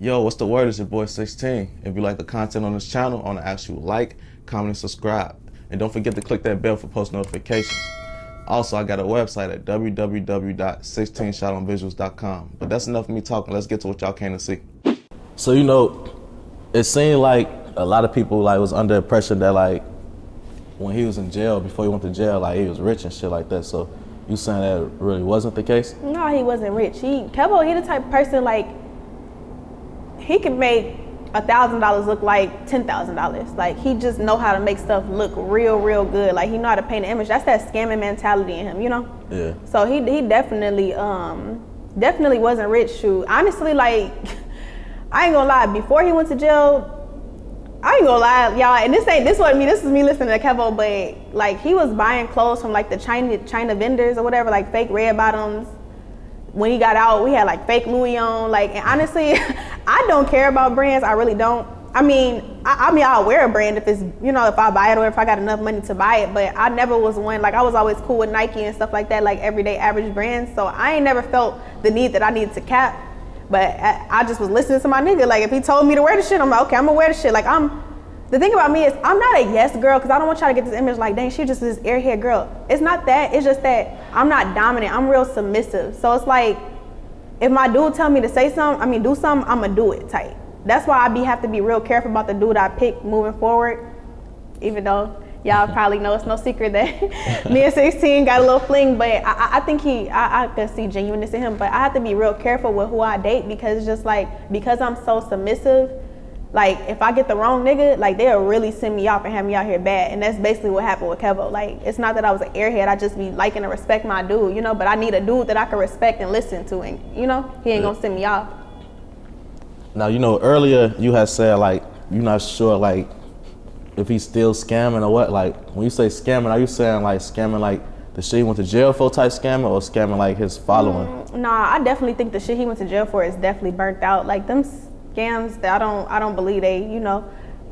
Yo, what's the word? It's your boy 16. If you like the content on this channel, I want to ask you to like, comment, and subscribe. And don't forget to click that bell for post notifications. Also, I got a website at www.16shotonvisuals.com. But that's enough of me talking. Let's get to what y'all came to see. So, you know, it seemed like a lot of people was under the impression that when he was in jail, before he went to jail, he was rich and shit like that. So you saying that really wasn't the case? No, he wasn't rich. Kevo, he the type of person he can make $1,000 look like $10,000. He just know how to make stuff look real good. He know how to paint an image. That's that scamming mentality in him, you know? Yeah. So he definitely wasn't rich. Shoot, honestly, I ain't gonna lie. Before he went to jail, I ain't gonna lie, y'all. And this wasn't me. This is me listening to Kevo. But he was buying clothes from the China vendors or whatever, fake red bottoms. When he got out, we had fake Louis on. And honestly, I don't care about brands. I really don't. I mean, I'll wear a brand if it's, if I buy it or if I got enough money to buy it. But I never was one, I was always cool with Nike and stuff like that, everyday average brands. So I ain't never felt the need that I needed to cap. But I just was listening to my nigga. If he told me to wear the shit, I'm like, okay, I'm gonna wear the shit. The thing about me is I'm not a yes girl, because I don't want y'all to get this image dang, she just this airhead girl. It's not that. It's just that I'm not dominant. I'm real submissive. So it's if my dude tell me to say something, do something, I'm gonna do it tight. That's why I have to be real careful about the dude I pick moving forward. Even though y'all probably know it's no secret that me and 16 got a little fling, but I think I could see genuineness in him. But I have to be real careful with who I date, because it's just because I'm so submissive. If I get the wrong nigga, they'll really send me off and have me out here bad. And that's basically what happened with Kevo. It's not that I was an airhead. I just be liking to respect my dude, but I need a dude that I can respect and listen to. And, he ain't gonna send me off. Now, earlier you had said, you're not sure, if he's still scamming or what. When you say scamming, are you saying, scamming, the shit he went to jail for type scamming, or scamming, his following? Nah, I definitely think the shit he went to jail for is definitely burnt out. Them scams that I don't believe they,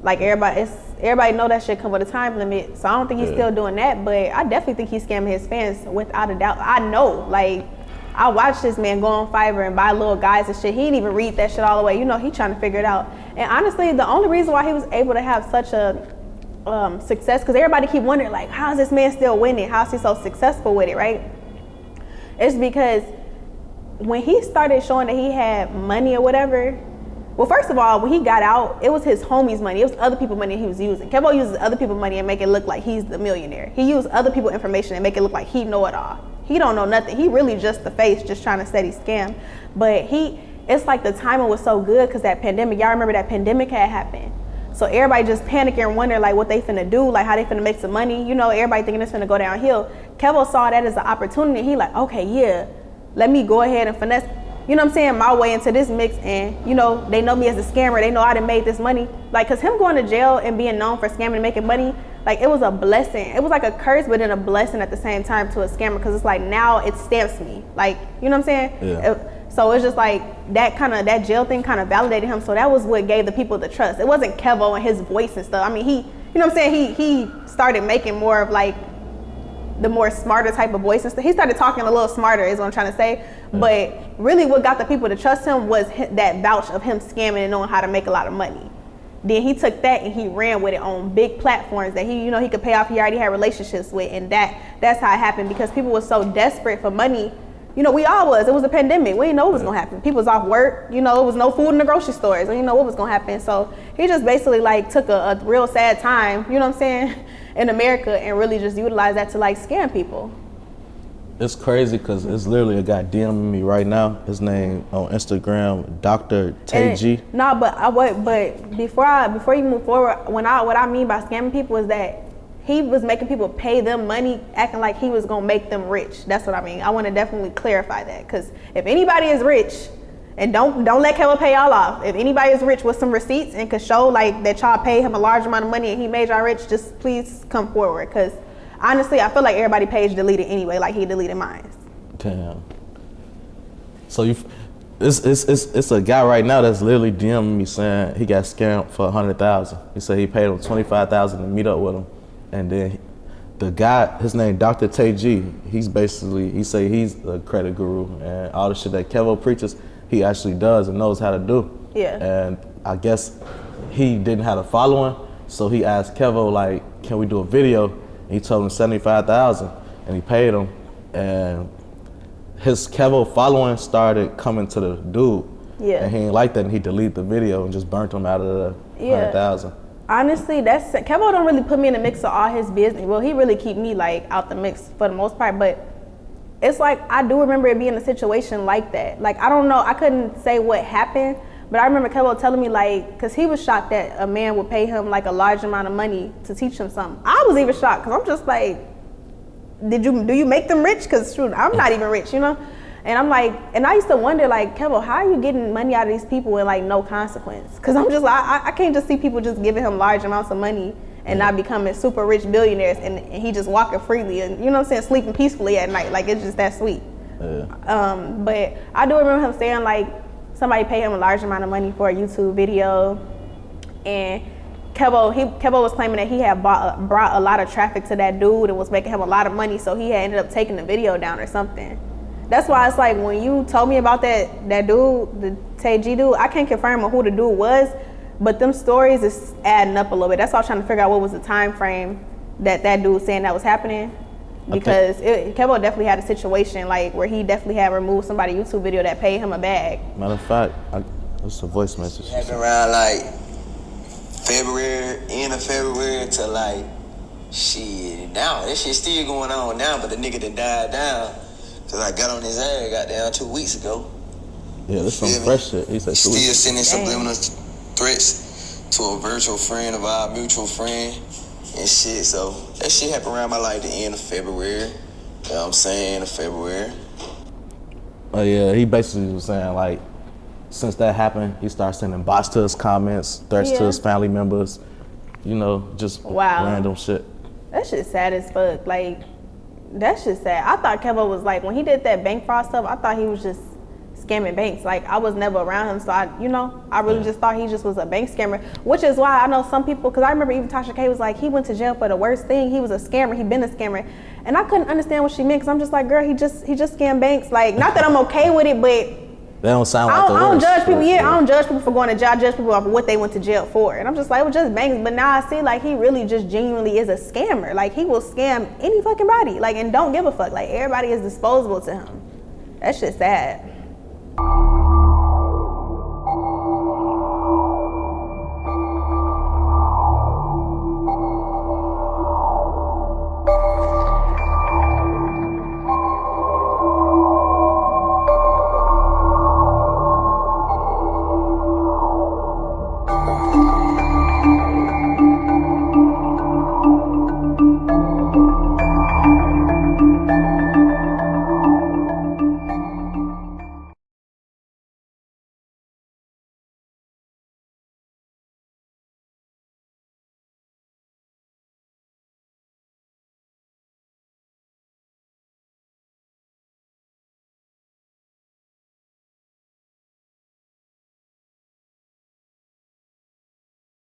everybody know that shit come with a time limit. So I don't think he's still doing that, but I definitely think he's scamming his fans without a doubt. I know, I watched this man go on Fiverr and buy little guys and shit. He didn't even read that shit all the way. He trying to figure it out. And honestly, the only reason why he was able to have such a success, because everybody keep wondering, how is this man still winning? How is he so successful with it, right? It's because when he started showing that he had money or whatever, well, first of all, when he got out, it was his homies' money. It was other people's money he was using. Kevo uses other people's money and make it look like he's the millionaire. He used other people's information and make it look like he know it all. He don't know nothing. He really just the face, just trying to steady scam. But it's the timing was so good, because that pandemic, y'all remember that pandemic had happened. So everybody just panicking and wondering what they finna do, how they finna make some money. Everybody thinking it's finna go downhill. Kevo saw that as an opportunity. He okay, yeah, let me go ahead and finesse, my way into this mix. And, they know me as a scammer. They know I done made this money. Because him going to jail and being known for scamming and making money, it was a blessing. It was a curse, but then a blessing at the same time to a scammer, because it's now it stamps me. You know what I'm saying? Yeah. So it's just that jail thing kind of validated him. So that was what gave the people the trust. It wasn't Kevo and his voice and stuff. He, he started making more of the more smarter type of voice and stuff. He started talking a little smarter, is what I'm trying to say. Yeah. But really what got the people to trust him was that vouch of him scamming and knowing how to make a lot of money. Then he took that and he ran with it on big platforms that he could pay off. He already had relationships with, and that's how it happened, because people were so desperate for money. We all was. It was a pandemic. We didn't know what was gonna happen. People was off work. It was no food in the grocery stores. We didn't know what was gonna happen. So he just basically took a real sad time, in America, and really just utilized that to scam people. It's crazy, because it's literally a guy DMing me right now. His name on Instagram, Dr. TG. No, but before you move forward, what I mean by scamming people is that he was making people pay them money, acting like he was gonna make them rich. That's what I mean. I want to definitely clarify that, because if anybody is rich, and don't let Kevo pay y'all off. If anybody is rich with some receipts and could show that y'all paid him a large amount of money and he made y'all rich, just please come forward. Because honestly, I feel like everybody page deleted anyway, he deleted mine. Damn. So it's a guy right now that's literally DMing me saying he got scammed for $100,000. He said he paid him $25,000 to meet up with him. And then the guy, his name Dr. TG, he say he's a credit guru, and all the shit that Kevo preaches, he actually does and knows how to do. Yeah. And I guess he didn't have a following, so he asked Kevo, like, can we do a video? And he told him 75,000, and he paid him. And his Kevo following started coming to the dude. Yeah. And he ain't like that, and he deleted the video and just burnt him out of the 100,000. Honestly, Kevo don't really put me in the mix of all his business. Well, he really keep me like out the mix for the most part, but it's like I do remember it being a situation like that. Like, I don't know, I couldn't say what happened, but I remember Kevo telling me, like, because he was shocked that a man would pay him like a large amount of money to teach him something. I was even shocked because I'm just like, do you make them rich? Because shoot, I'm not even rich, you know? And I'm like, and I used to wonder, like, Kevo, how are you getting money out of these people with like no consequence? Because I'm just like, I can't just see people just giving him large amounts of money and not becoming super rich billionaires, and he just walking freely and, you know what I'm saying, sleeping peacefully at night. Like, it's just that sweet. Yeah. But I do remember him saying, like, somebody paid him a large amount of money for a YouTube video, and Kevo was claiming that he had brought a lot of traffic to that dude and was making him a lot of money, so he had ended up taking the video down or something. That's why it's like, when you told me about that dude, the Tay G dude, I can't confirm who the dude was, but them stories is adding up a little bit. That's why I was trying to figure out what was the time frame that dude saying that was happening. Because Kevo definitely had a situation like where he definitely had removed somebody's YouTube video that paid him a bag. Matter of fact, it's a voice message. Happened around like February, end of February to like, shit, now this shit still going on now, but the nigga done died down. Cause I got on his ass, got down 2 weeks ago. Yeah, this some fresh shit. He said still sending subliminal threats to a virtual friend of our mutual friend and shit. So that shit happened around my like the end of February. You know what I'm saying? End of February. Yeah, he basically was saying, like, since that happened, he started sending bots to his comments, threats to his family members, you know, just random shit. That shit's sad as fuck. Like, that shit's sad. I thought Kevo was like, when he did that bank fraud stuff, I thought he was just scamming banks. Like, I was never around him, so I really just thought he just was a bank scammer, which is why I know some people, because I remember even Tasha K was like, he went to jail for the worst thing. He was a scammer. He been a scammer. And I couldn't understand what she meant, because I'm just like, girl, he just scammed banks. Like, not that I'm okay with it, but they don't sound like the worst. I don't judge people. I don't judge people for going to jail. I judge people off of what they went to jail for. And I'm just like, it was just banks. But now I see, like, he really just genuinely is a scammer. Like, he will scam any fucking body. Like, and don't give a fuck. Like, everybody is disposable to him. That shit's sad.